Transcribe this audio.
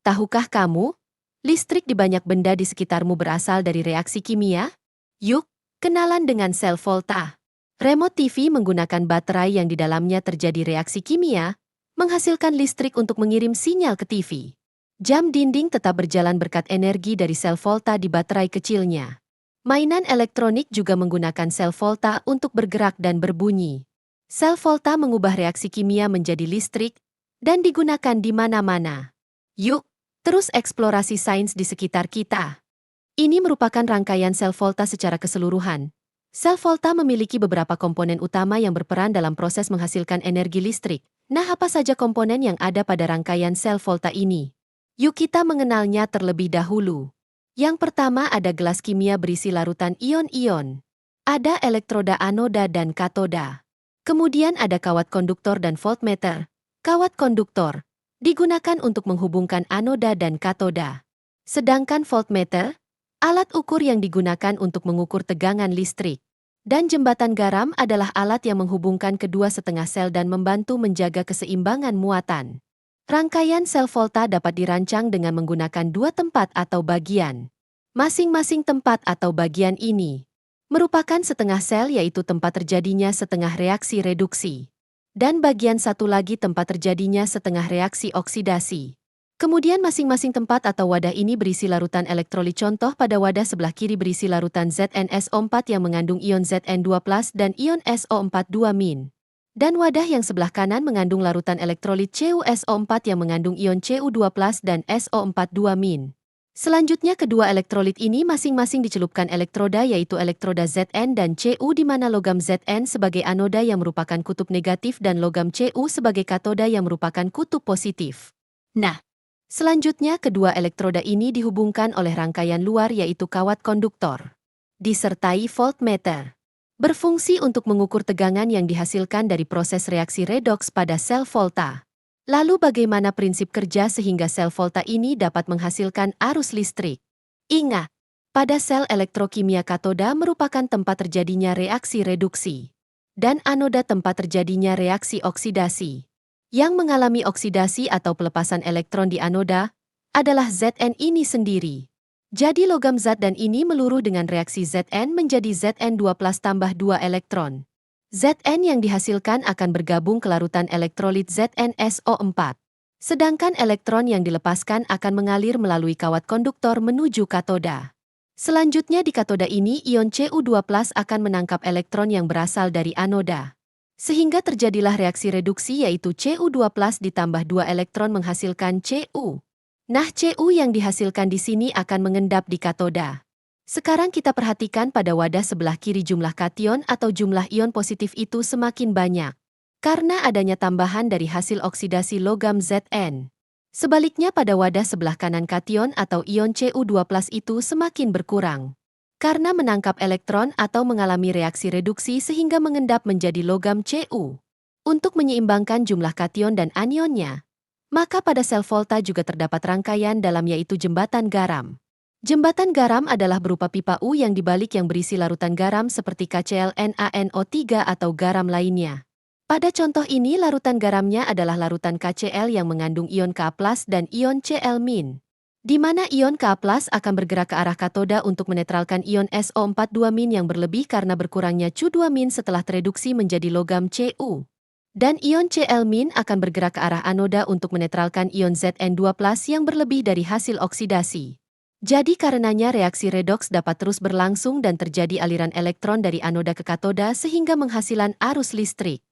Tahukah kamu, listrik di banyak benda di sekitarmu berasal dari reaksi kimia? Yuk, kenalan dengan sel volta. Remote TV menggunakan baterai yang di dalamnya terjadi reaksi kimia, menghasilkan listrik untuk mengirim sinyal ke TV. Jam dinding tetap berjalan berkat energi dari sel volta di baterai kecilnya. Mainan elektronik juga menggunakan sel volta untuk bergerak dan berbunyi. Sel volta mengubah reaksi kimia menjadi listrik dan digunakan di mana-mana. Yuk, terus eksplorasi sains di sekitar kita. Ini merupakan rangkaian sel volta secara keseluruhan. Sel volta memiliki beberapa komponen utama yang berperan dalam proses menghasilkan energi listrik. Nah, apa saja komponen yang ada pada rangkaian sel volta ini? Yuk kita mengenalnya terlebih dahulu. Yang pertama ada gelas kimia berisi larutan ion-ion. Ada elektroda anoda dan katoda. Kemudian ada kawat konduktor dan voltmeter. Kawat konduktor digunakan untuk menghubungkan anoda dan katoda. Sedangkan voltmeter, alat ukur yang digunakan untuk mengukur tegangan listrik. Dan jembatan garam adalah alat yang menghubungkan kedua setengah sel dan membantu menjaga keseimbangan muatan. Rangkaian sel volta dapat dirancang dengan menggunakan dua tempat atau bagian. Masing-masing tempat atau bagian ini merupakan setengah sel, yaitu tempat terjadinya setengah reaksi reduksi. Dan bagian satu lagi tempat terjadinya setengah reaksi oksidasi. Kemudian masing-masing tempat atau wadah ini berisi larutan elektrolit. Contoh, pada wadah sebelah kiri berisi larutan ZnSO4 yang mengandung ion Zn2+ dan ion SO42-. Dan wadah yang sebelah kanan mengandung larutan elektrolit CuSO4 yang mengandung ion Cu2+ dan SO42-. Selanjutnya kedua elektrolit ini masing-masing dicelupkan elektroda, yaitu elektroda Zn dan Cu, di mana logam Zn sebagai anoda yang merupakan kutub negatif dan logam Cu sebagai katoda yang merupakan kutub positif. Nah, selanjutnya kedua elektroda ini dihubungkan oleh rangkaian luar, yaitu kawat konduktor, disertai voltmeter. Berfungsi untuk mengukur tegangan yang dihasilkan dari proses reaksi redoks pada sel volta. Lalu bagaimana prinsip kerja sehingga sel volta ini dapat menghasilkan arus listrik? Ingat, pada sel elektrokimia katoda merupakan tempat terjadinya reaksi reduksi. Dan anoda tempat terjadinya reaksi oksidasi. Yang mengalami oksidasi atau pelepasan elektron di anoda adalah Zn ini sendiri. Jadi logam zat dan ini meluruh dengan reaksi Zn menjadi Zn2+ tambah 2 elektron. Zn yang dihasilkan akan bergabung ke larutan elektrolit ZnSO4. Sedangkan elektron yang dilepaskan akan mengalir melalui kawat konduktor menuju katoda. Selanjutnya di katoda ini ion Cu2+ akan menangkap elektron yang berasal dari anoda. Sehingga terjadilah reaksi reduksi, yaitu Cu2+ ditambah 2 elektron menghasilkan Cu. Nah, Cu yang dihasilkan di sini akan mengendap di katoda. Sekarang kita perhatikan pada wadah sebelah kiri, jumlah kation atau jumlah ion positif itu semakin banyak. Karena adanya tambahan dari hasil oksidasi logam Zn. Sebaliknya pada wadah sebelah kanan, kation atau ion Cu2+ itu semakin berkurang. Karena menangkap elektron atau mengalami reaksi reduksi sehingga mengendap menjadi logam Cu. Untuk menyeimbangkan jumlah kation dan anionnya, maka pada sel volta juga terdapat rangkaian dalam, yaitu jembatan garam. Jembatan garam adalah berupa pipa U yang dibalik yang berisi larutan garam seperti KCl-NaNO3 atau garam lainnya. Pada contoh ini larutan garamnya adalah larutan KCl yang mengandung ion Ka+ dan ion Cl-. Di mana ion Ka+ akan bergerak ke arah katoda untuk menetralkan ion SO42- yang berlebih karena berkurangnya Cu2- setelah tereduksi menjadi logam Cu. Dan ion Cl- akan bergerak ke arah anoda untuk menetralkan ion Zn2+ yang berlebih dari hasil oksidasi. Jadi karenanya reaksi redoks dapat terus berlangsung dan terjadi aliran elektron dari anoda ke katoda sehingga menghasilan arus listrik.